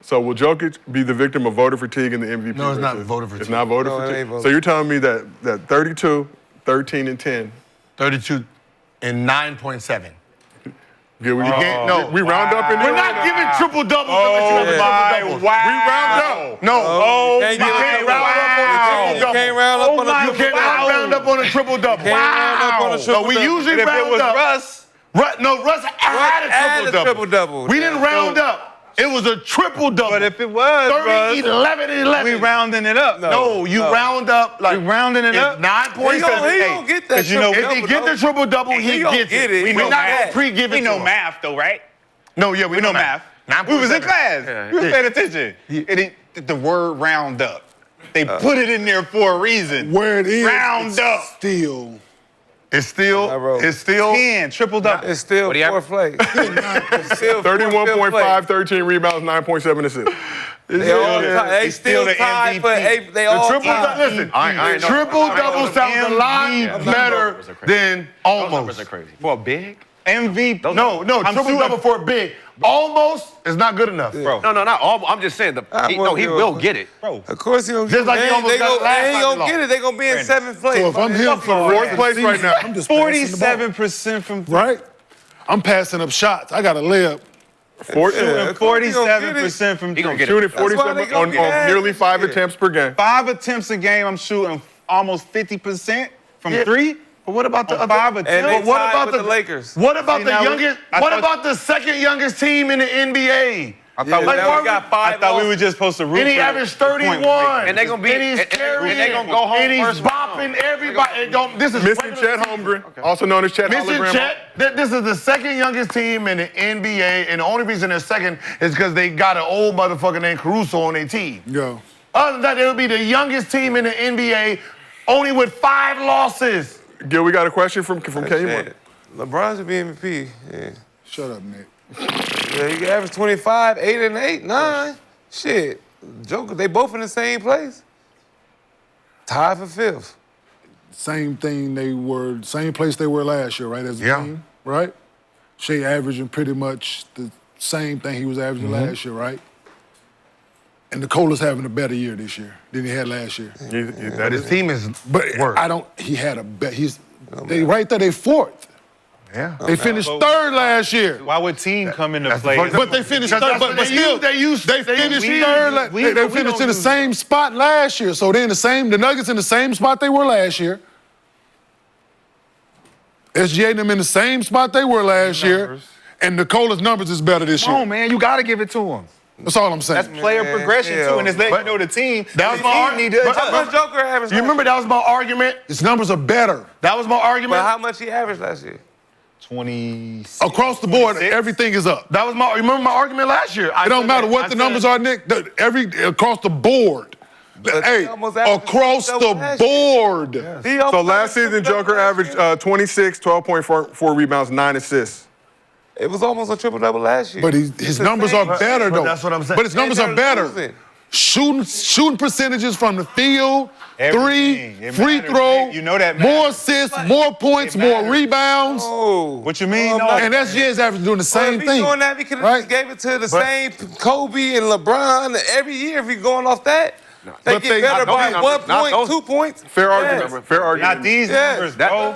So will Jokic be the victim of voter fatigue in the MVP? No, it's not voter fatigue. It's not voter No, it fatigue? ain't voter. So you're telling me that 32, 13, and 10. 32 and 9.7. Yeah, we No. round up in there. We're not giving triple doubles. Wow. We round up. No. Oh, You can't my round up on a triple You double. can't round up on a You triple cannot double. round up on a triple double. Can't round up on a triple No, we double. usually And if it round was up. Russ, Russ had a triple double. We didn't round up. It was a triple double. but if it was 30, Russ, 11, and 11. we rounding it up. No, you round up like We rounding it up? 9.7. He don't get that. Because you know, If he get the triple double, he gonna gets get it. it. We're not gonna pre-give it We to know him. math, though, right? No, yeah, we know math. We was in class. We was paying attention. The word round up. They put it in there for a reason. Where it is, Round it's up. still. It's still 10, triple double. It's still fourth place. It's still 31.5, 13 rebounds, 9.7 assists. They still the tied for MVP. eight. They all triple tied. double. Listen, I ain't know. triple double sounds a lot MVP. better than almost. Numbers are crazy. For a big? MVP. No, I'm triple shooting- double for a big. Almost is not good enough, bro. No, not all. I'm just saying, he will get it. Bro, Of course he gonna Just like he get it. almost They got it last he time gonna he get lost. it. They gonna be in seventh place. So if I'm him for Fourth place right now. I'm just passing the ball. 47% from Right? I'm passing up shots. I got a layup. shooting 47% from He gonna three. get it. Shooting That's why 47 they gonna on get nearly ass. 5 attempts per game. 5 attempts a game, I'm shooting almost 50% from Yeah. 3. But what about the On other? 5 And attempts. they But what tied about with the the Lakers? What about See, the now youngest? I What thought- about the second youngest team in the NBA? I thought Like, now why we got I five thought we losses. were just supposed to root And he for averaged the point 31. And they gonna be- And he's and carrying. they gonna go home And he's first bopping everybody. It don't- This is Missing regular Chet season. Holmgren, also known as Chet Missing Hologram. Chet. This is the second youngest team in the NBA, and the only reason they're second is because they got an old motherfucker named Caruso on their team. Yo. Other than that, they would be the youngest team in the NBA, only with 5 losses. Gil, we got a question from Kenyon. Shit. LeBron should be MVP. Yeah. Shut up, Nick. Yeah, he averaged 25, 8 and 8, 9. Shit. Joker, they both in the same place. Tied for 5th. Same place they were last year, right? As a team, right? Shai averaging pretty much the same thing he was averaging last year, right? And Nikola's having a better year this year than he had last year. But his team is But worse. he had a bet. Right there, they 4th. Yeah. They finished 3rd last year. Why would team come into That's play? the fuck- But they finished Because 3rd. that's what But still, they finished we- 3rd. we- They we finished don't in the do same spot last year. So they're in the Nuggets in the same spot they were last year. SGA and them in the same spot they were last year. And Nikola's numbers is better this Come year. on, man, you got to give it to him. That's all I'm saying. That's player progression, hell. too, and it's letting you know the team. That was the my team argument. need to But- How adjust. much Joker averaged? You remember that was my argument? His numbers are better. That was my But argument. how much he averaged last year? 26. Across the board, 26? everything is up. That was my. Remember my argument last year? It don't matter what the numbers are, Nick. Across the board. Hey, almost averaged across double the last year. board. So last season, Joker averaged 26, 12.4 rebounds, 9 assists. It was almost a triple-double last year. But his numbers are better, though. that's what I'm saying. But his numbers are better. Shooting percentages from the field, Everything. 3, It free matters, throw, man. You know that more matters. assists, more points, It more matters. rebounds. Oh. What you mean? I'm No. not- And SGA's average doing the same if thing. he's doing that, we could have right? gave it to the same Kobe and LeBron every year if we going off that. They But get they- better not by those 1 numbers, not point, those. 2 points. Fair Yes. argument. Fair argument. Not these Yes. numbers, bro.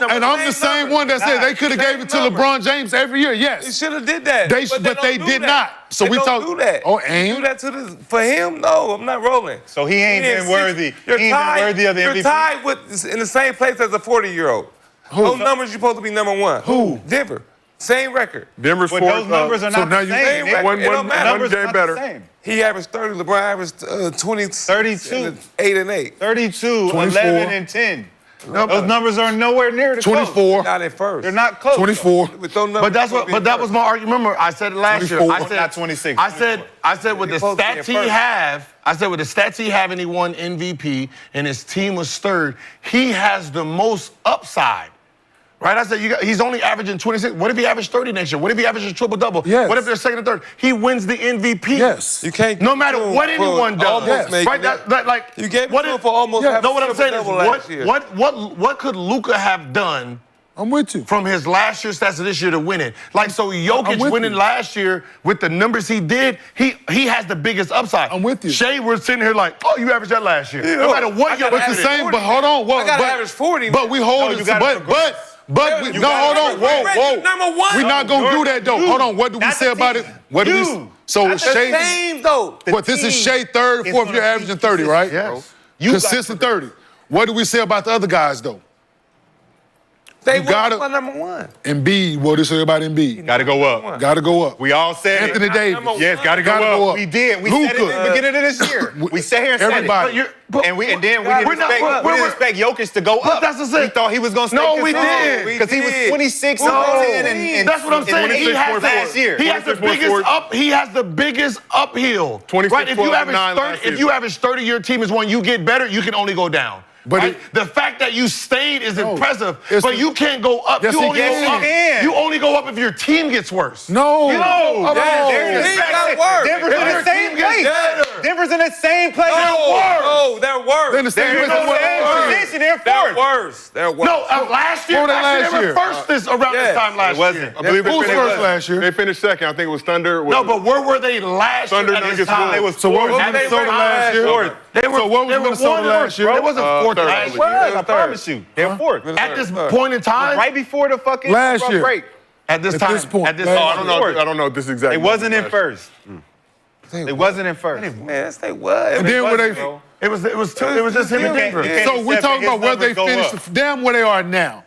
And I'm the same one that said they could have gave it to LeBron James every year. They Yes. should have did that. But they don't did do not. that. So They we don't talk- do that. Oh, They and? do that to this for him? No, I'm not rolling. So he ain't been worthy. He ain't been worthy of the You're MVP. tied with in the same place as a 40-year-old. Those numbers you're supposed to be number 1. Who? Denver. Same record. Denver's But fourth. those numbers are so not now the you- same. Same record. one- It don't one- matter. one Numbers game not better. the same. He averaged 30. LeBron averaged 20. 32. 8 and 8. 32, 24. 11, and 10. Those numbers are nowhere near the 24. Not at first. They're not close. 24. With those numbers, But that's what. you're But that was supposed my argument. Remember, I said it last year. 24. I said Not 26. I said with the You're supposed to be stats at he first. have. I said with the stats he have, and he won MVP, and his team was 3rd. He has the most upside. Right? I said he's only averaging 26. What if he averaged 30 next year? What if he averages a triple-double? Yes. What if they're 2nd and 3rd? He wins the MVP. Yes. You can't. No matter give what him for anyone does. almost Yes. making Right? it. That, like, You gave it what to him if- for almost Yeah. having No, what I'm saying is, triple-double last year. what could Luka have done I'm with you. from his last year's stats to this year to win it. Like, so Jokic with winning you. last year with the numbers he did, he has the biggest upside. I'm with you. Shai, we're sitting here like, oh, you averaged that last year. No matter what you're But the same, but hold on. I got to average 40. But we hold it. But we, no, hold on. Whoa. Number one. We're not going to do that, though. Hold on. What do we say about it? What do we... So The Shai... same, though. What, this is Shai third, fourth year averaging 30, right? Yes. Consistent 30. What do we say about the other guys, though? They gotta- were number one. Embiid, what do we say about Embiid? Got to go up. Got to go up. We all said Anthony it. Davis. Yes, got to Gotta go go up. up. We did. We said it Luka. at the beginning of this year. We sat here and said Everybody. it. And then we didn't expect Jokic to go up. That's the same. We thought he was going to stay No, we consistent. did. Because he was 26 No, and that's what I'm saying. He has last year. He has the 26.4. biggest up. He has the biggest uphill. 26, Right? If you 12, average 9 last 30, if season. you average 30, your team is one. You get better. You can only go down. But Right? The fact that you stayed is No, impressive, it's but the- you can't go up. Yes, you he only can. go up. Yes, he can. You only go up if your team gets worse. No. No. Denver's in the same place. Denver's in the same place. Oh, they're worse. They're in the same They're in place. the same position. They're They're fourth. worse. They're worse. No, last year, What were they last last year, they year? were first this around this time last It wasn't. year. I believe Who was they first finished last year? They finished second. I think it was Thunder. No, but where were they last Thunder year at this Nuggets time? won. They was So what was At this Minnesota time last year? Fourth. They were, So what was they were Minnesota one last year? It wasn't fourth third. last It year. I promise you. They're fourth. At this point in time, Right before the fucking Last year. break. at this At time, this point, at this last Oh, time. I don't know this exact. They wasn't in last first. They wasn't in first. Man, yes, they was. And then where they... It was just him and Denver. You can't So we're accept talking his about where they numbers go finished, damn where they are now.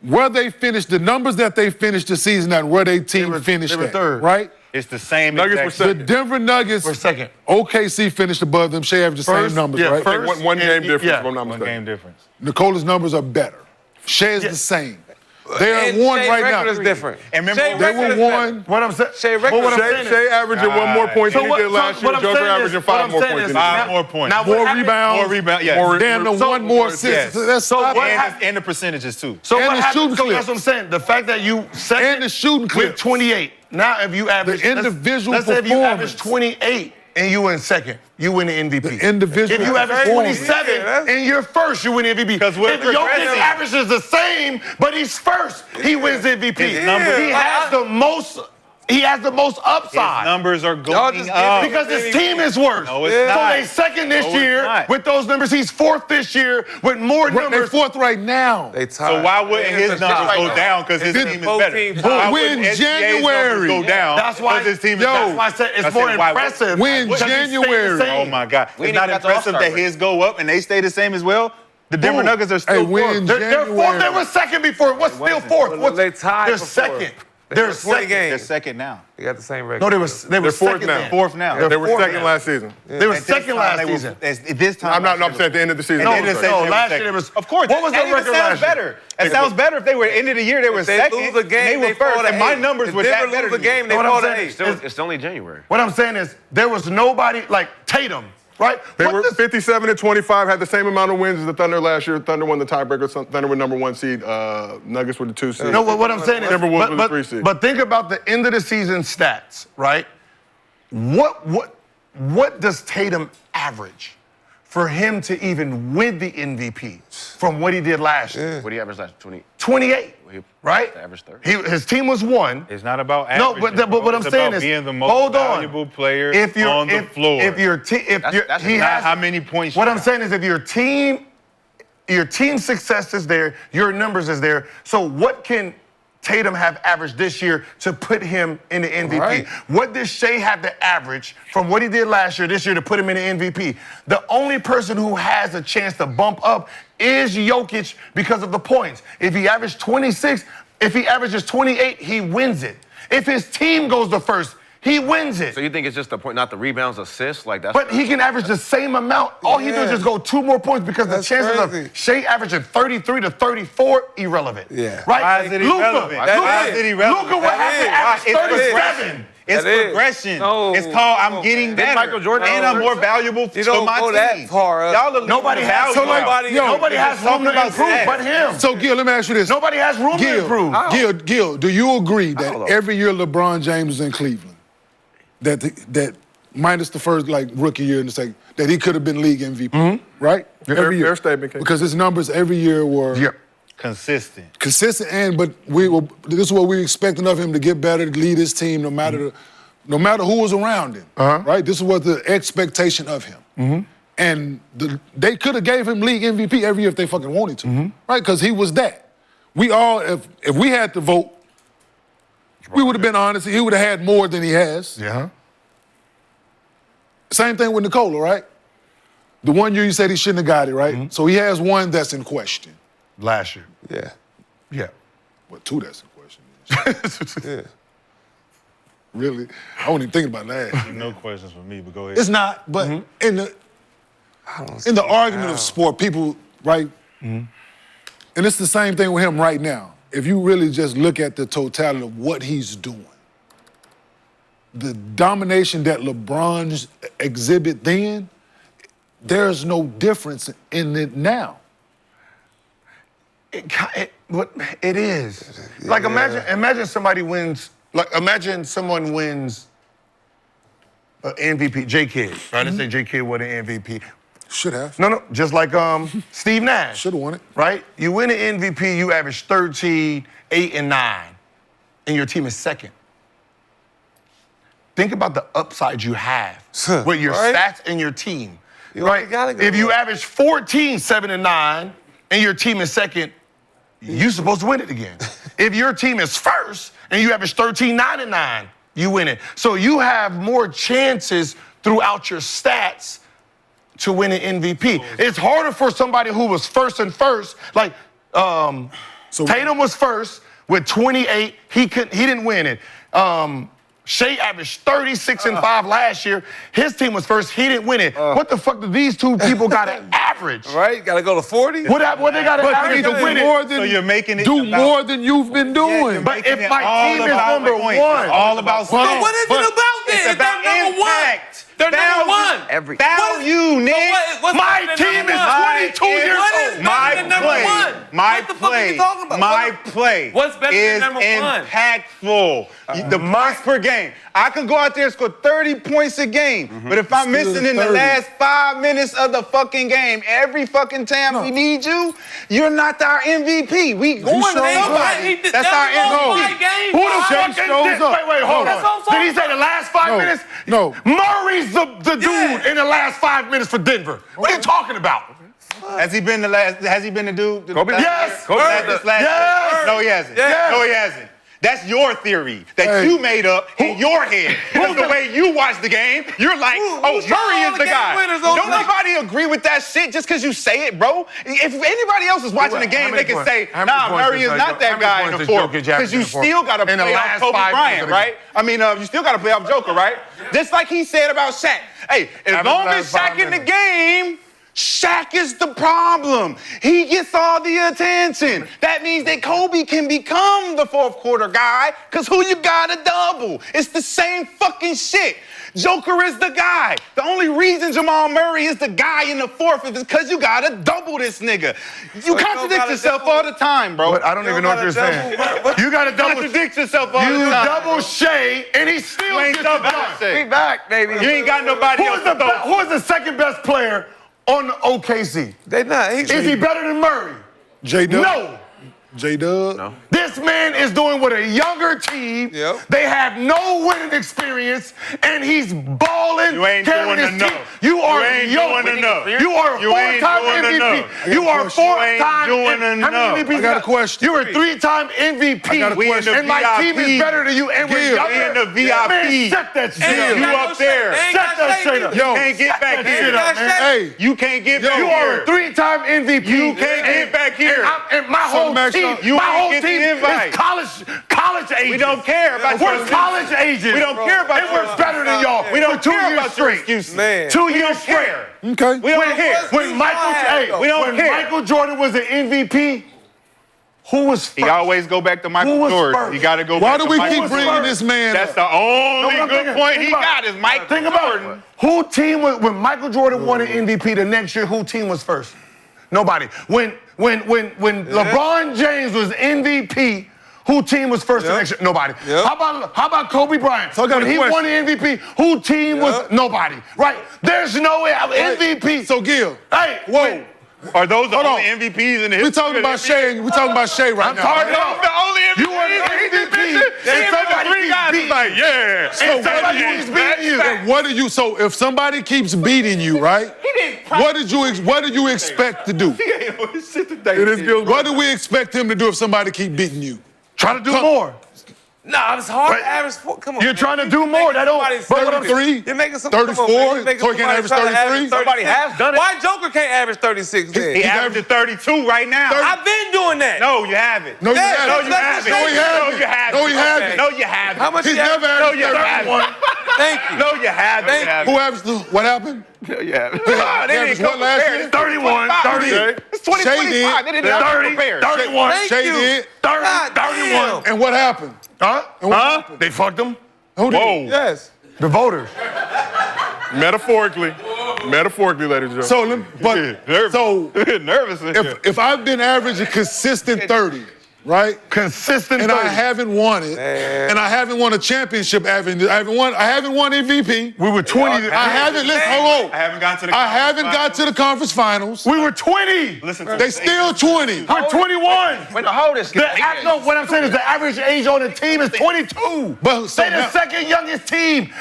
Where they finished, the numbers that they finished the season at, where they team finished they were at, third. right? It's the same Nuggets exact were The second. Denver Nuggets, We're second. OKC finished above them. Shai averaged the same First, numbers, yeah, right? first. One game difference, Yeah. if I'm not One mistaken. game difference. Nicola's numbers are better. Shai is the same. They are And one Shai right record now. is different. And remember, Shai They record were is better. one. What I'm saying, Shai but what I'm record- saying is, Shai averaging one more point than he what- did last year. what I'm Joker saying is- averaging what 5 I'm more saying points is- than he did. 5 more points. Now, what More happened- rebounds. More rebound, yes. More- Damn, the So- one more assists. Yes. That's So stop what it. happened- And the percentages too. So And what the happened? shooting So clips. that's what I'm saying. The fact that you second And the shooting with clips. 28. Now, if you average individual let's say if you average performance. 28 and you win second, you win the MVP. The individual If you average performance. 27 and you're first, you win the MVP. Because we're if Jokic progressing. averages the same, but he's first, he wins the MVP. His numbers- He has the most. He has the most His upside. numbers are Y'all going just up. give Because his team is worse. No, it's So not. they second this No, it's year not. with those numbers. He's fourth this year with more They're numbers. fourth right now. They tied. So why wouldn't his numbers go down? Because his This- team is both better. teams Why tied. wouldn't Win SGA's January. numbers go down? That's why because his team is Yo, That's better. why I said it's I more said, why- impressive. Win because he stayed the January. same. Oh my God! We It's ain't not even got the impressive All-Star that his go up and they stay the same as well. The Denver Boom. Nuggets are Hey, still win fourth. They're fourth. They were second before. What's still wasn't. fourth? What's, They tied They're for second. fourth. They're won 20 second. games. They're second now. They got the same record. No, they were They're fourth second now. then. Fourth now. They're They were fourth second now. last season. They were At this second time, last they were- season. at this time, I'm not saying at the end of the season. No, I'm last saying. no, year last second. year it was- Of course. what was that their even record sounds last year? better. It sounds better if they were end of the year. They were If they second. lose a game, and they they were first. fall to And my eight. numbers If were Denver that better. lose a than you. game, they What fall I'm to saying eight. is- It's only January. What I'm saying is there was nobody like Tatum, right? They What were does- 57 and 25, had the same amount of wins as the Thunder last year. Thunder won the tiebreaker. Thunder were number 1 seed. Nuggets were the 2 seed. No, what I'm saying is, Timberwolves were the 3 seed. but think about the end of the season stats, right? What does Tatum average for him to even win the MVP from what he did last year? What do you average last? 20? 28, He right? averaged 30. His team was 1. It's not about No, averaging. but what I'm It's saying about is, being the most hold on. valuable player If you're on the floor. if your team, if you're, that's he not has how many points What you I'm got. saying is, if your team success is there, your numbers is there. So what can Tatum have averaged this year to put him in the MVP? Right. What does Shai have to average from what he did last year, this year, to put him in the MVP? The only person who has a chance to bump up is Jokic because of the points. If he averages 26, if he averages 28, he wins it. If his team goes to first, he wins it. So you think it's just the point, not the rebounds, assists? Like that's. But he can average the same amount. All he do is Yeah. just go 2 more points because That's the chances crazy. of Shai averaging 33 to 34, irrelevant. Yeah. Right? Why is it irrelevant? Why is it irrelevant? Luka would have to That average It's 37. progression. It's That is. progression. No. It's called I'm getting better. Michael Jordan and I'm more valuable You to don't my go team. that far up. Y'all are Nobody losing has, value. nobody has room talking to about improve that. but him. So, Gil, let me ask you this. Nobody has room to improve. Gil, do you agree that know. every year LeBron James is in Cleveland, that minus the first rookie year in the second, that he could have been league MVP, right? Fair statement, King. Because his numbers every year were Yeah. Consistent. But this is what we're expecting of him, to get better, to lead his team, no matter who was around him. Right? This is what the expectation of him. And they could have gave him league MVP every year if they fucking wanted to, right? Because he was that. We all, if we had to vote, we would have been honest. He would have had more than he has. Yeah. Same thing with Nikola, right? The 1 year you said he shouldn't have got it, right? So he has one that's in question. Last year. Yeah. Yeah. What, two that's in question? Yeah. Really? I wasn't even thinking about that. No questions for me, but go ahead. It's not, but in the argument of sport, people, right? And it's the same thing with him right now. If you really just look at the totality of what he's doing, the domination that LeBron exhibit then, there's no difference in it now. It is. Like imagine somebody wins. Like imagine someone wins an MVP. J Kid, right? Let's say J Kid won an MVP. Should have. No, just like Steve Nash. Should have won it. Right? You win an MVP, you average 13, 8, and 9, and your team is second. Think about the upside you have with your stats and your team. Right? If you average 14, 7, and 9, and your team is second, you're supposed to win it again. If your team is first and you average 13, 9, and 9, you win it. So you have more chances throughout your stats to win an MVP. It's harder for somebody who was first and first. Like Tatum was first with 28. He didn't win it. Shai averaged 36 and 5 last year. His team was first. He didn't win it. What the fuck do these two people got to average? Right? Got to go to 40? What they got to average to win it? So you're making it more than you've been doing. But if my team is number one. It's all about So what is it about then? It's about number impact. They're number one. Value, Nick. My team is 22 years old. My play What's better is than number one? impactful. The points per game. I can go out there and score 30 points a game, but if I'm missing in the last 5 minutes of the fucking game, every fucking time we need you, you're not our MVP. We going to somebody. That's our MVP. Who the fuck shows up? Wait, hold on. Did he say the last 5 minutes? No. Murray's the dude in the last 5 minutes for Denver. What are you talking about? Has he been the dude? Kobe? Yes. Yes. No, he hasn't. Yes. No, he hasn't. That's your theory that you made up in your head. That's the way you watch the game. You're like, Murray is the guy. Don't nobody agree with that shit just because you say it, bro. If anybody else is watching the game, they can say, nah, Murray is not that guy in the fourth. Because you still got to play off Kobe Bryant, right? I mean, you still got to play off Joker, right? Just like he said about Shaq. Hey, as long as Shaq in the game, Shaq is the problem. He gets all the attention. That means that Kobe can become the fourth quarter guy, because who you gotta double? It's the same fucking shit. Joker is the guy. The only reason Jamal Murray is the guy in the fourth is because you gotta double this nigga. You contradict yourself all the time, bro. But I don't even know what you're saying. You gotta contradict yourself all the time. You double Shai, and he still gets it done. We back, baby. You ain't got nobody else to throw. Who is the second best player on OKC? They not. Is he better than Murray? J-Dub? No. J-Dub? No. This man is doing with a younger team. Yep. They have no winning experience, and he's balling. You ain't carrying doing his team. enough. You are You ain't doing enough. You are a You ain't four-time doing MVP. enough. You are four-time doing How enough. many MVPs? I got a question. You are a three-time MVP. I got a question. And my team is better than you, and we're Gil, younger. in the VIP. Man, set that shit up. You up there. Set that shit up. You can't get back here. Hey, You can't get back You here. are a three-time MVP. You can't get back here. And my So, whole Max, team, you my ain't whole get the team invite. is college agents. We don't care about your We're excuses. college agents. We don't care about and your we're better than y'all. We don't for 2 care years about your straight. excuses. Man. 2 years straight. okay. We don't care. When Michael Jordan was an MVP, who was first? He always go back to Who Michael was Jordan. first? You got to go Why back do to we Michael keep Jordan. bringing this man That's up? the only No, good point he got is Mike Think about Jordan. it. Who team was when Michael Jordan won an MVP the next year? Who team was first? Nobody. When LeBron James was MVP, who team was first the next year? Nobody. Yep. How about Kobe Bryant? So I got when a he question. won the MVP, who team was nobody? Right? There's no MVP. So, Gil, Hey, whoa. Are those the only MVPs in the history? We talking about Shai. We talking about Shai right now. talking Those the only MVPs. You are the MVP. And somebody three guys is like, yeah. So somebody keeps beating you. What do you? So if somebody keeps beating you, right? What do you expect to do? It is Gilbert. What do we expect him to do if somebody keep beating you? Try to do more. Nah, it's hard But to average 4. Come on. you're man. trying to do more. That don't. But what I'm 33, You're making some 34, so he can't average 33? Somebody has done it. Why Joker can't average 36 then? He averaging 32 right now. I've been doing that. No, you haven't. No, you Yeah, haven't. no, you haven't. No, he hasn't. No, you haven't. No, he hasn't. No, you haven't. How much He's he averaged? never No, averaged you 31. haven't. Thank you. No, you haven't. Thank you. Who averaged what happened? They He didn't averaged come what last prepared. year? It's 31, 30. 30. It's 20, Shai 25. did. They didn't come 30, prepared. 31. Thank Shai you. did. 30, God 31. damn. And what happened? Huh? And what happened? They fucked them. Who did? Whoa. Yes. The voters. Metaphorically, ladies and gentlemen. So Nervous in here. if I've been averaging consistent 30, right? Consistent And 30. I haven't won it, and I haven't won a championship. I haven't won MVP. We were 20. I haven't. Listen, hold on. I haven't gotten to the I haven't got to the conference finals. We were 20. Listen to They still 20. We're 21. Wait, no, hold this. No, what I'm saying is the average age on the team is 22. But so They're the now- second youngest team.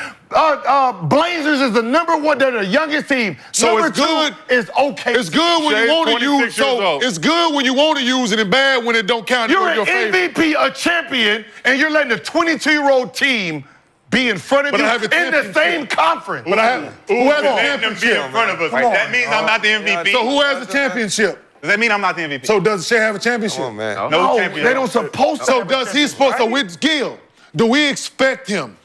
Blazers is the number one. They're the youngest team. So number it's good. two is okay. It's good when Shai's you want to 26 use. years So old. it's good when you want to use it, and bad when it don't count. You're in an your favor. MVP, a champion, and you're letting a 22-year-old team be in front of But you I have a in the championship. same conference. But I have. Who has a letting them be championship? in front of us. Come on. That means I'm not the MVP. So who has a championship? Does that mean I'm not the MVP? So does Shai have a championship? Come on, man. no No, champion. they don't supposed to. So have a does he supposed? So with Gil, do we expect him?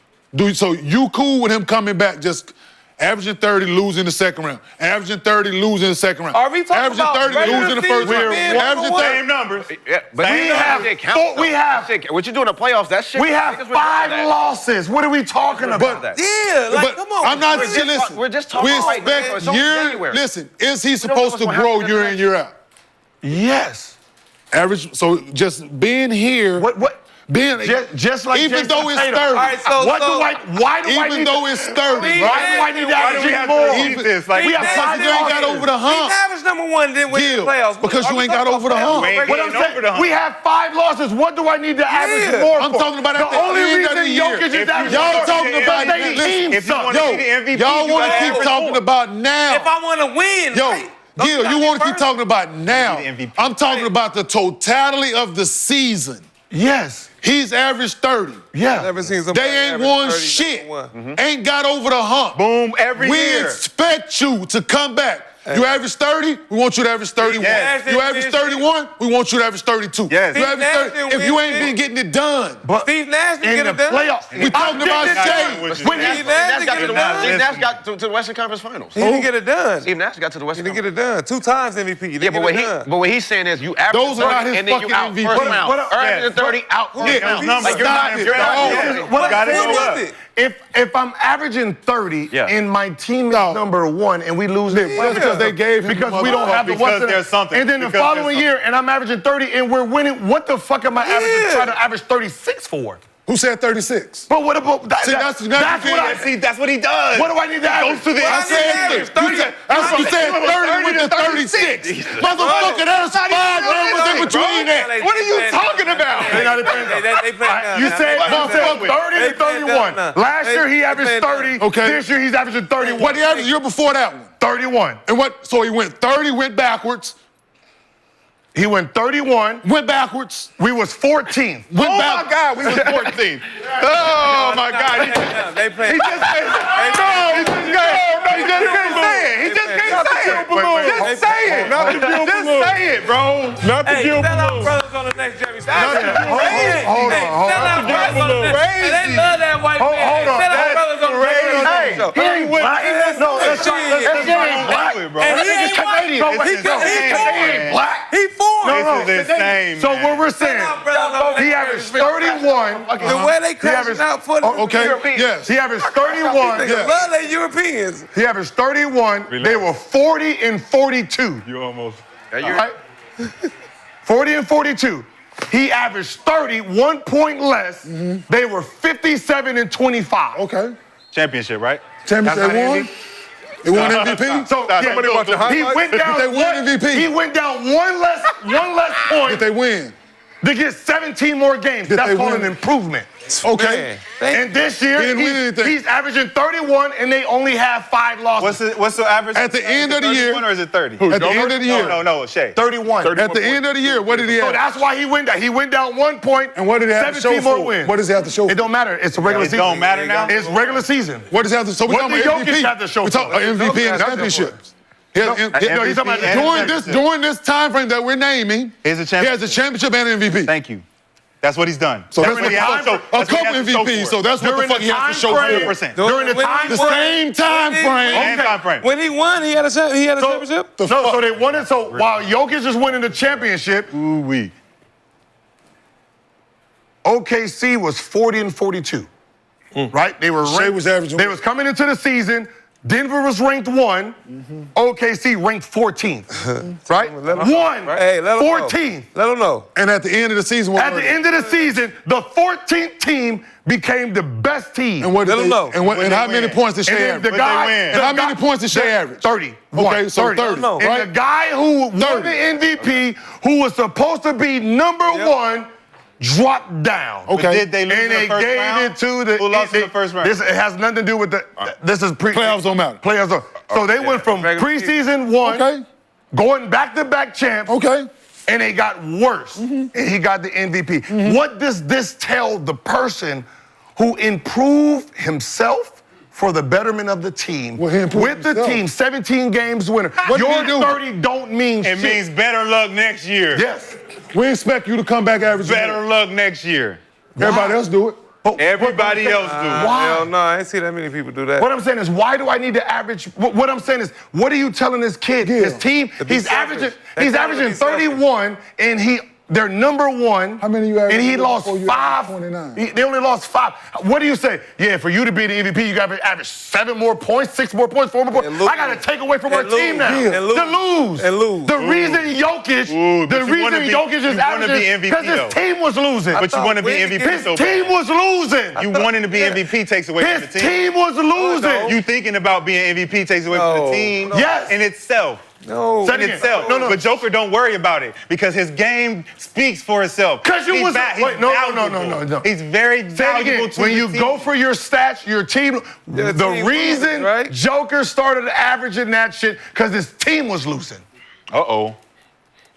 So you cool with him coming back just averaging 30, losing the second round, averaging 30, losing the second round, Are we talking averaging about 30, regular losing the season first round, being averaging number 30. Same numbers. Yeah, but Same We that have shit counts, four- we though. have- That shit- what you do in the playoffs, that shit. We have niggas would do 5 that. losses. What are we talking about? that. Yeah, like, But come on. I'm not. We're just Listen, talk- we're just talking we right now. expect It's only year. January. Listen, is he don't know supposed to what's gonna grow happen year next in year out? Yes. Average. So just being here. What? Being Just like even Jayson though it's Tatum. 30. All right, so Why do I Even need though to, it's 30. We- why do I need to Why do we average have more? to repeat this? Like, We have Because five you ain't got losses. over the hump. He's average number one, then win the Gil, playoffs. because Are you we ain't got talking over the about hump. playoffs? We What ain't I'm getting saying, over the hump. we have 5 losses. What do I need to average Yeah. more I'm for? talking about at the only end reason of the year. Jokic is If you averaging Y'all want talking the about they MVP, team if you suck. want to be the MVP, y'all you want to gotta keep average talking more. about now. If I want to win, Yo, right? Don't Gil, stop you me want to keep first. talking about now. Be the MVP. I'm talking about the totality of the season. Yes. He's averaged 30. Yeah. Never seen somebody They ain't average won 30 shit. number one. Ain't got over the hump. Boom, every We year. expect you to come back. You average 30, we want you to average 31. Yes. You average 31, we want you to average 32. Yes. You average Steve 30. Nash If didn't you win ain't shit. been getting it done. Steve Nash didn't In get the it done. playoffs. We talking about I Shai. Which is- When Steve he, Nash Steve didn't get it done. Nash got to the Western Conference Finals. He didn't get it done. Steve Nash got to the He Western didn't Conference. get it done. 2 times MVP. He Yeah, didn't but get it done. what he's saying is you average Those are not 30 his and then you fucking out MVP. first round. What- Averaging 30 out first Yeah, round. numbers. Like you're Stop not. it, You're not. dog. Yeah. what Gotta What go was up. it? if I'm averaging 30 Yeah. and my team is No. number 1 and we lose it That's because they gave him because the we don't have the Because what's in it. there's something. And then the Because following there's year and I'm averaging 30 and we're winning, what the fuck am I averaging? Trying to average 36 for? Who said 36? But what about that? See, that's that's what I See, that's what he does. What do I need to average? Goes to the I said average 30. you said 30 with the 36. Motherfucker, there's 5 numbers in between that. What are you talking about? They play You said Motherfucker, 30 They to playing 31. down. Last year he They averaged playing 30. Okay. This year he's averaging 31. What he averaged the year before that one? 31. And what? So he went 30, went backwards, He went 31. went backwards, We was 14th. went Oh my backwards. God, we was 14. Oh my God. They play. He just can't say it. He just can't say it. Just say it. Not the Gil Just balloon. say it, bro. Not the Hey, Gil sell out balloon. brothers on the next Jerry Styles. Hold on. Sell out brothers on the next. Crazy. They love that white Hold man. on. Sell out That's brothers on the next crazy. Jerry Styles. He ain't black. No, that's Shit. black. Bro. And he ain't Canadian. white. He He foreign. black. He foreign. No, This is insane. So what we're saying, Sell out brothers on the he next averaged Jerry 31. The way they crashing averaged- out for the Okay, Europeans. yes. He averaged 31. Niggas love they Europeans. He averaged 31. They were 40 and 42. You almost. All right? 40 and 42. He averaged 30, 1 point less. They were 57 and 25. Okay. Championship, right? Championship That's not won? Andy. They won MVP? So somebody watching he highlights? went down. They won MVP. He went down one less point. Did they win? To get 17 more games. Did That's they called win? an improvement. Okay. And this year, He didn't win anything. he's averaging 31, and they only have 5 losses. What's the average? At the end of the year- 31 or is it 30? At the end of the year. No, Shay. 31. At the end of the year, what did he So have? that's why he went down. He went down 1 point. And what did he have to 17 show more for? wins. What does he have to show for? It don't matter. It's a regular It season. don't matter now? It's regular season. What does he have to? So we're What talking did about Jokic MVP. have to show We're talking for? about MVP and Jokic championships. No, he's talking about During this time frame that we're naming, He has a he has a championship and an MVP. Thank you. That's what he's done. So that's what what he has to show. a couple MVPs. So that's what the fuck he has to show for. 100%. During the time The frame. same time frame. Same time frame. When he won, he had a championship. So they won it. So while Jokic is winning the championship, Ooh-wee. OKC was 40 and 42. Right? They were Shai ranked, was averaging- They was coming into the season. Denver was ranked 1. OKC ranked 14th. Right? Let 'em- 1. Hey, let 'em know. 14th. Let him know. And at the end of the season, what At were the they? end of the season, the 14th team became the best team. And what did Let 'em they? know. And how many points did Shai And then average? the guy, And how many points did Shai average? 30. Okay, so 30. No. And Right? the guy who won 30. the MVP, who was supposed to be number 1, dropped down. Okay. But did they lose And in the they first gave round? it to the. Who lost in the first round? This it has nothing to do with the. This is Playoffs don't matter. Playoffs don't. So they went from Regular preseason 1, Okay. going back-to-back champs. Okay. And they got worse. And he got the MVP. What does this tell the person who improved himself for the betterment of the team? Well, he improved with the himself. team, 17 games winner. What did Your he do? 30 don't mean It shit. means better luck next year. Yes. We expect you to come back averaging. Better luck next year. Everybody else do it. Everybody else do. Why? Hell no, I ain't see that many people do that. What I'm saying is, why do I need to average? What I'm saying is, what are you telling this kid? Yeah. His team, To be he's selfish. averaging, They he's tell him to averaging be selfish. 31, and they're number 1. How many you averaged And he lost before you 5. averaged 29? They only lost 5. What do you say? Yeah, for you to be the MVP, you got to average 7 more points, 6 more points, 4 more points. And lose. I got to take away from our And team lose. now. Yeah. And lose. To lose. And lose. The reason Jokic, but the you reason wanna be- Jokic is you wanna be averaging MVP because his though. team was losing. But you want to be when MVP His so team bad. was losing. You wanting to be MVP takes away from the His team. team was losing. You thinking about being MVP takes away from No. the team. Yes. In itself. No. Say In it again. itself. No. But Joker don't worry about it because his game speaks for itself. 'Cause you He's was- he's wait, no. valuable. He's very Say it valuable again. to When the you team. go for your stats, your team, The the team reason losing, right? Joker started averaging that shit because his team was losing. Uh-oh.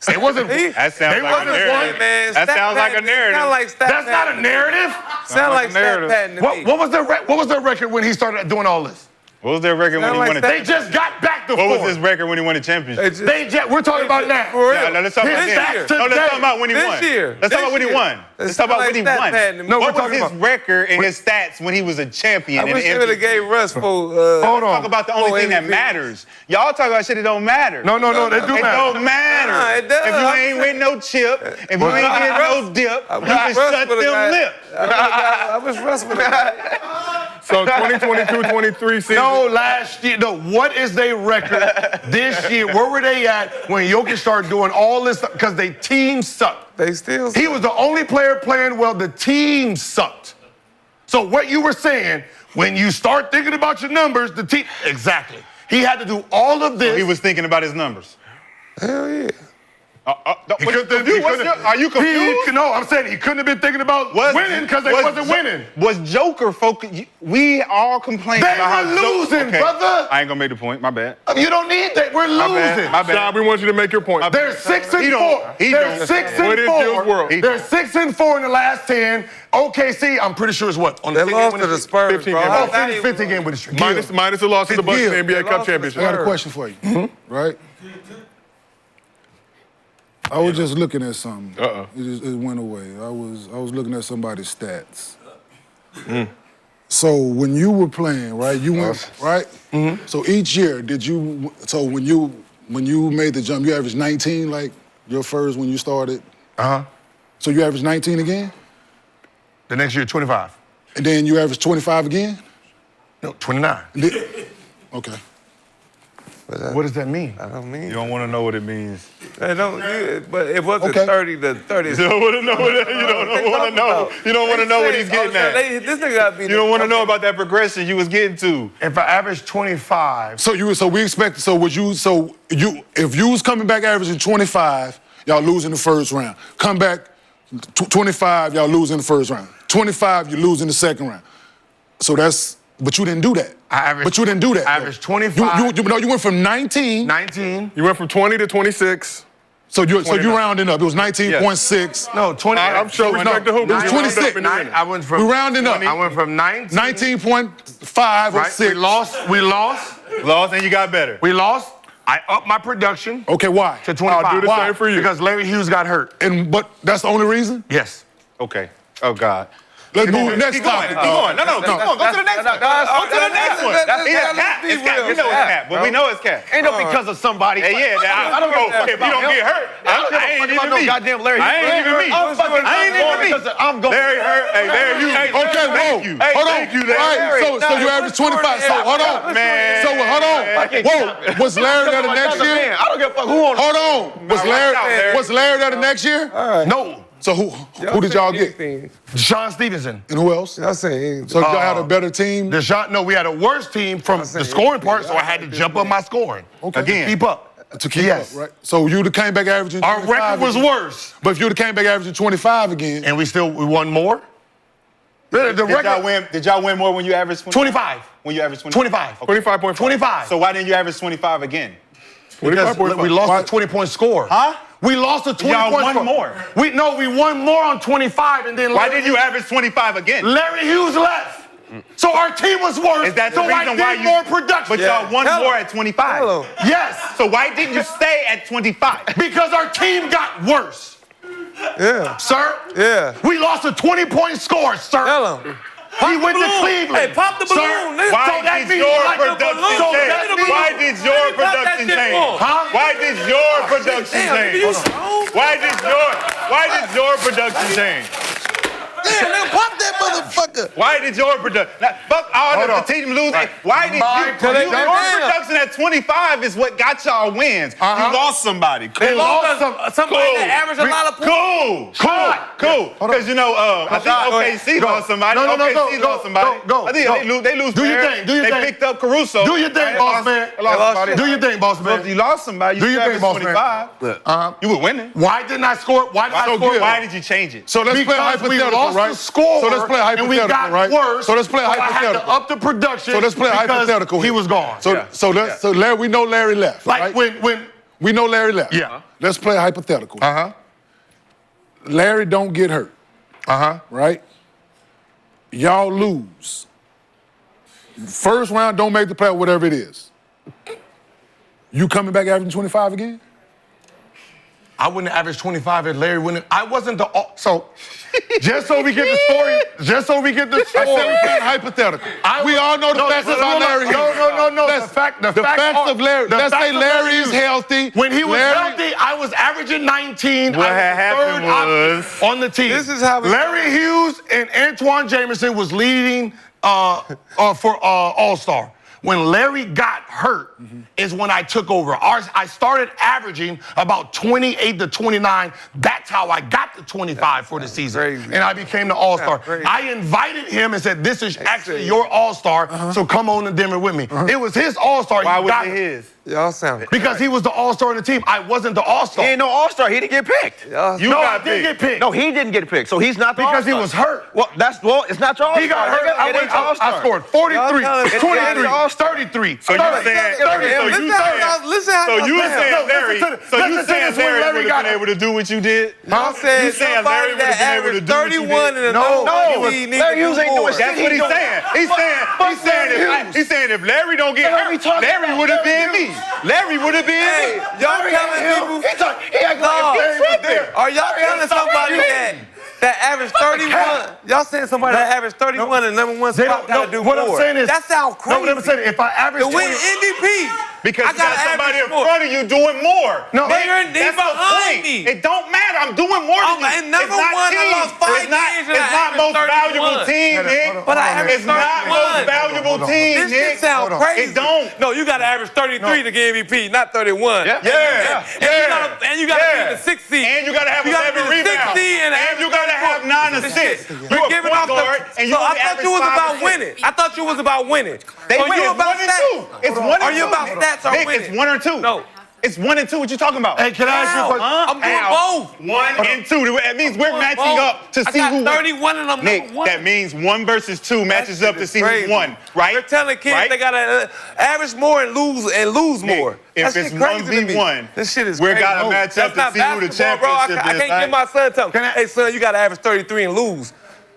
It wasn't. That sounds they like a wasn't narrative. one. Man, That stat sounds like a pattern. narrative. Sound like stat That's not a pattern. narrative. Sound like a stat narrative. pattern to me. What was their record when he started doing all this? What was their record when Sound he like won a that- They just got back to What was 4. his record when he won a championship? We're talking about now. For real. Yeah, no, let's talk about His this. stats No, let's today. talk about when he This won. year. Let's talk about This when he year. won. Let's talk about Like when he stat won. pattern to me. No, we're What was talking his about- record and his stats when he was a champion? I and wish an they would have MVP? gave Russ for. Hold on. Talk about the only thing that MVP. matters. Y'all talk about shit that don't matter. No, they do It matter. don't matter. Nah, it does. If you ain't win no chip, if you ain't get no dip, you can shut them lips. I wish Russ would have. So 2022-23 season. No, last year. No, what is their record this year? Where were they at when Jokic started doing all this stuff? Because their team sucked. They still. He was the only player playing well. The team sucked. So what you were saying, when you start thinking about your numbers, the team, exactly. He had to do all of this. He was thinking about his numbers. Hell yeah. Are you confused? No, I'm saying he couldn't have been thinking about winning because they wasn't winning. Was Joker focused? We all complained They about how were losing, brother. I ain't gonna make the point. My bad. You don't need that. We're losing. My bad. Shai, we want you to make your point. They're 6 and He 4. don't- he They're don't. 6 What and is 4. Gil's world? They're 6 and 4 in the last 10. OKC, I'm pretty sure is what on the They 15 lost game to the winning streak? Spurs, 15 bro. game Not Oh, winning even- 15 game winning streak. Minus the loss to the Bucks in the NBA They Cup lost to the championship. I got a Spurs. question for you, right? I was just looking at something. It went away. I was looking at somebody's stats. So when you were playing, right? You went right. So each year, did you? So when you made the jump, you averaged 19, like your first when you started. So you averaged 19 again, The next year, 25. and then you averaged 25 again. No, 29. Okay. What does that mean? I don't mean. You don't want to know what it means. But it wasn't 30 to 30. You don't want to know what you don't want to know. You don't want to know what he's getting at. This nigga got to be. You don't want to know about that progression you was getting to. If I average 25. So if you was coming back averaging 25, y'all lose in the first round. Come back 25, y'all lose in the first round. 25, you lose in the second round. So but you didn't do that. But you didn't do that. I averaged 25. You went from 19. 19. You went from 20 to 26. So you rounding up. It was 19.6. No, 20. I'm sure respect the hoop. It was 26. I went from. We rounding up. I went from 19. 19.5 or Right? 6. We lost. Lost and you got better. We lost. I upped my production Okay, why? to 25. I'll do the same for you. Because Larry Hughes got hurt. But that's the only reason? Yes. Okay. Oh God. Let's move next Keep going. topic. Keep going. No. Keep going. Go to the next one. Go to the next one. It's cap. It's cap. You know it's cap. But we know it's cap. Ain't no because of somebody. Hey, yeah. I don't know if you don't get hurt. I don't give a fuck about no goddamn Larry. I ain't even me. I ain't even me. I'm going. Larry hurt. Hey, Larry, you. Okay, Thank you. Hold on. Thank you, Larry. All right, so you averaged 25. So hold on. Man. So hold on. Whoa, was Larry there the next year? I don't give a fuck who on. Hold on. Was Larry there the next year? No. So who did y'all get? Deshaun Stevenson. And who else? Y'all saying. So y'all had a better team? We had a worse team from the scoring part, so I had to jump up my scoring. Again. Keep up. To keep Yes. up, right? So you'd have came back averaging Our 25 record was again. worse. But if you'd have came back averaging 25 again. And we won more? The record. Did y'all win more when you averaged 25. When you averaged 25? 25. 25.5. 25. So why didn't you average 25 again? Because 25.5. we lost a 20-point score. Huh? We lost a 20-point Y'all score. won more. We won more on 25, and then Why didn't you average 25 again? Larry Hughes left. So our team was worse. Is that the so reason I did why you more production. But y'all won more at 25. Yes. So why didn't you stay at 25? Because our team got worse. Yeah. Sir? Yeah. We lost a 20-point score, sir. Tell him. He went to Cleveland. Hey, pop the balloon, nigga. Why So that did means your like the production balloon. So change? that means- Why did your production change? Huh? Why did your production change? Why did your production change? Yeah, nigga, pop that motherfucker. Why did your production? Fuck all Hold the on. team lose. Right. Why did My your production- production at 25 is what got y'all wins? You lost somebody. Cool. They lost Somebody that averaged a lot of points. Cool. Because I think OKC lost somebody. OKC lost somebody. Go. I think they lose. Do your Ferrer. thing. Do your they thing. picked up Caruso. Do your thing, boss man. Do your thing, boss man. If you lost somebody, you Do your still thing, averaged boss man. 25. You were winning. Why didn't I score? Why did you change it? So let's play Because we hypothetical, lost right? the score, So let's play and we hypothetical, got right? worse. So let's play I had to hypothetical. up the production. So let's play because hypothetical. He here. was gone. So Larry, we know Larry left. Like right? when We know Larry left. Yeah. Let's play hypothetical. Larry don't get hurt. Right? Y'all lose. First round, don't make the play, whatever it is. You coming back averaging 25 again? I wouldn't average 25 if Larry wouldn't. I wasn't so just so we get the story. I said we playing hypothetical. We all know the facts about Larry. No. The facts of Larry. Let's say Larry is healthy. When he was healthy, I was averaging 19. What I had happened was option on the team. This is how Larry Hughes and Antoine Jameson was leading for All-Star. When Larry got hurt is when I took over. I started averaging about 28 to 29. That's how I got to 25 for the season. Crazy. And I became the All-Star. I invited him and said, this is actually your All-Star, so come on to Denver with me. It was his All-Star. Why was it his? Y'all sound Because he was the All-Star in the team. I wasn't the All-Star. He ain't no All-Star. He didn't get picked. I didn't get picked. No, he didn't get picked. So he's not the Because he All-Star. was hurt. Well, it's not your All-Star. He got hurt. It ain't your All-Star. I scored 43, Y'all 23, 33. So you saying Larry would have been able to do what you did? Y'all said You saying somebody Larry would have that been able to averaged do what you 31 did? and No, Larry Hughes ain't doing shit. That's what he's saying. He's saying if Larry don't get hurt, Larry would have been me. Larry would have been Hey, me. y'all telling people. Are y'all telling somebody that averaged 31? Y'all saying somebody that averaged 31 and number one spot got to do what more? I'm saying is, that sounds crazy. No, what I'm saying, if I average to win 20, MVP, Because I you got gotta somebody in average more. front of you doing more. No, But you're that's the behind point. me. It don't matter. I'm doing more than you. And number It's not one, I team. lost 5 It's not, games and it's I not most averaged valuable 31. team, Nick. But I averaged It's not 31. most valuable team, This shit Nick. sound crazy. It don't. No, you got to average 33 to get MVP, not 31. Yeah. And you got to be in the 6th seed. And you got to have You gotta 11 be the 6th rebounds. seed And you got to have 9 assists. You're a giving point off guard, and you so I only thought average you was 5 about assists. winning. I thought you was about winning. They so win. you It's about 1 and stats? 2. It's 1 and 2. Are you about stats or Nick, winning? it's 1 or 2. No. It's 1 and 2. What you talking about? Hey, can I ask you a question? I'm doing both. 1 and 2. That means we're matching up to see I who got wins. 31 and I'm Nick, number 1. that means 1 versus 2 matches up to see crazy. who won, right? They're telling kids Right? they gotta average more and lose Nick, more. if That it's shit crazy to me. 1v1, this shit is we crazy. gotta match up That's to not see who the basketball, bro. championship I is, can't right? get my son tell me, hey son, you gotta average 33 and lose.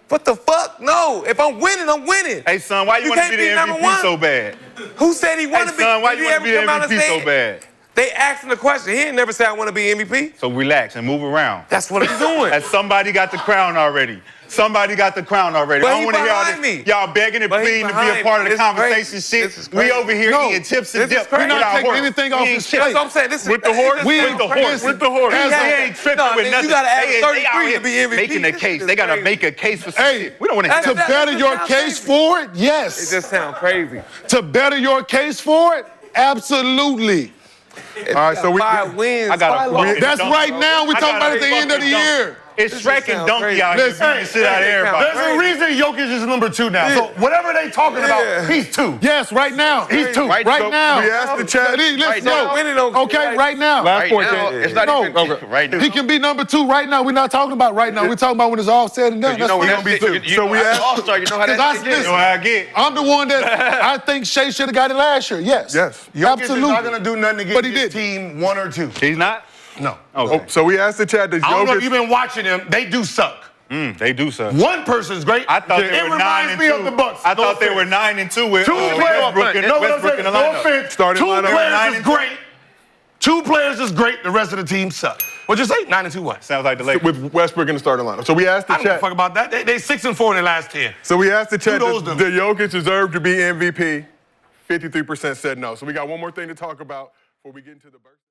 What the fuck? No. If I'm winning, I'm winning. Hey, son, why you want to can't be the number MVP one. so bad? Who said he wanted Hey, to be? son, why Have you want to be the ever come out and MVP said so bad? They asked him the question. He ain't never said I want to be MVP. So relax and move around. That's what he's doing. As somebody got the crown already. Somebody got the crown already. But I he don't want to hear all behind this. me. Y'all begging and But he pleading to be a behind part me. of the This is conversation crazy. shit. This is We crazy. over here No. eating chips This and is dip. crazy. We're not taking anything off his That's plate. what I'm saying. This is With the horse, We- with the horse, listen, with the horse. as They a- ain't tripping No, with nigga, nothing. you gotta average They 33 out to here be MVP. making a This case. is They gotta crazy. make a case for some Hey, shit. We don't want to hear To That- better that your sounds case crazy. for it, It yes. just sounds crazy. To better your case for it, absolutely. All right, so we 5 wins. I got a 5 fucking losses. That's dunk. right now. We're I talking got about at the a end of the fucking year. dunk. It's This Shrek shit and sound Donkey crazy. out here Listen, beating the shit out of everybody. There's a reason Jokic is number 2 now. So whatever they talking about, he's 2. Yes, right now. He's 2. Right, Right so now. we asked the chat. Let's Right go. now. Winning on- Okay, right now. Last Right point, now, Ken. it's not No. even right now. He can be number 2 right now. We're not talking about right now. We're talking about when it's all said and done. You know when That's that's fine. gonna be 2. So we asked- All-Star. You know how Because that I- shit You gets. know how I get. I'm the one that I think Shai should have got it last year. Yes. Yes. Jokic Absolutely. is not gonna do nothing to get But he his did. team 1 or 2. He's not? No. Okay. So we asked the chat, does I don't know if Jokic... you've been watching them. They do suck. They do suck. One person's great. I thought it they were 9 reminds and me 2. of the Bucks. I No thought they were offense. 9 and 2 with Two players. Westbrook No, what I'm in saying, the no lineup. offense. Starting Two lineup. They were 9 players is and 2. great. 2 players is great. The rest of the team suck. What'd you say? 9 and 2 what? Sounds like the Lakers. With Westbrook in the starting lineup. So we asked the I don't give a chat. fuck about that. They 6 and 4 in their last 10. So we asked the chat, Kudos does to them. Jokic deserve to be MVP? 53% said no. So we got one more thing to talk about before we get into the birthday.